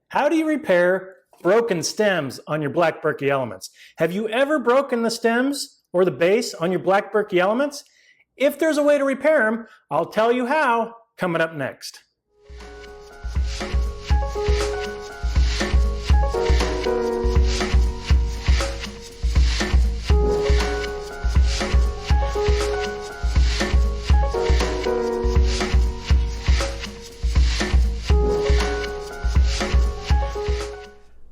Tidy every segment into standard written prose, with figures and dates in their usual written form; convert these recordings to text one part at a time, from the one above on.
How do you repair broken stems on your black Berkey elements? Have you ever broken the stems or the base on your black Berkey elements? If there's a way to repair them, I'll tell you how coming up next.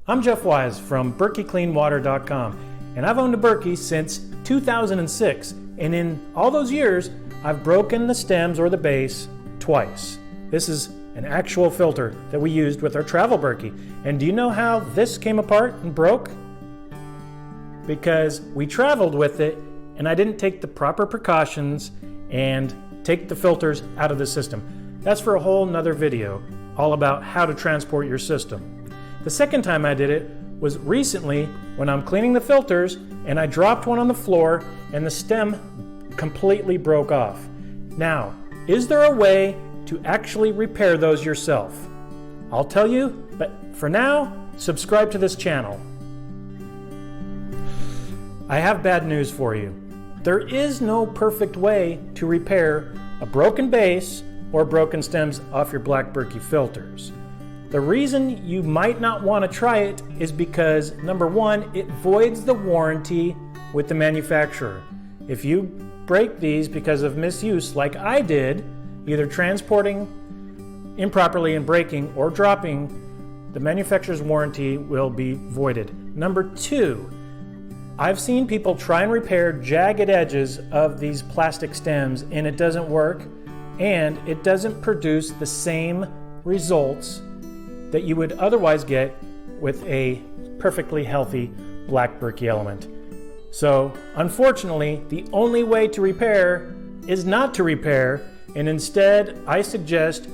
I'm Jeff Wise from BerkeyCleanWater.com, and I've owned a Berkey since 2006, and in all those years, I've broken the stems or the base twice. This is an actual filter that we used with our travel Berkey. And do you know how this came apart and broke? Because we traveled with it, and I didn't take the proper precautions and take the filters out of the system. That's for a whole nother video, all about how to transport your system. The second time I did it was recently when I'm cleaning the filters and I dropped one on the floor and the stem completely broke off. Now, is there a way to actually repair those yourself? I'll tell you, but for now, subscribe to this channel. I have bad news for you. There is no perfect way to repair a broken base or broken stems off your black Berkey filters. The reason you might not want to try it is because, number one, it voids the warranty with the manufacturer. If you break these because of misuse like I did, either transporting improperly and breaking or dropping, the manufacturer's warranty will be voided. Number two, I've seen people try and repair jagged edges of these plastic stems and it doesn't work, and it doesn't produce the same results that you would otherwise get with a perfectly healthy black Berkey element. So unfortunately, the only way to repair is not to repair, and instead I suggest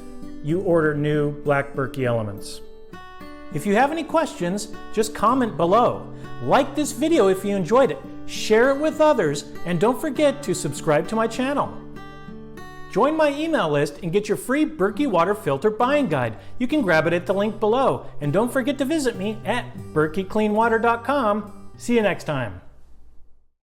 you order new black Berkey elements. If you have any questions, just comment below. Like this video if you enjoyed it, share it with others, and don't forget to subscribe to my channel. Join my email list and get your free Berkey water filter buying guide. You can grab it at the link below. And don't forget to visit me at BerkeyCleanWater.com. See you next time.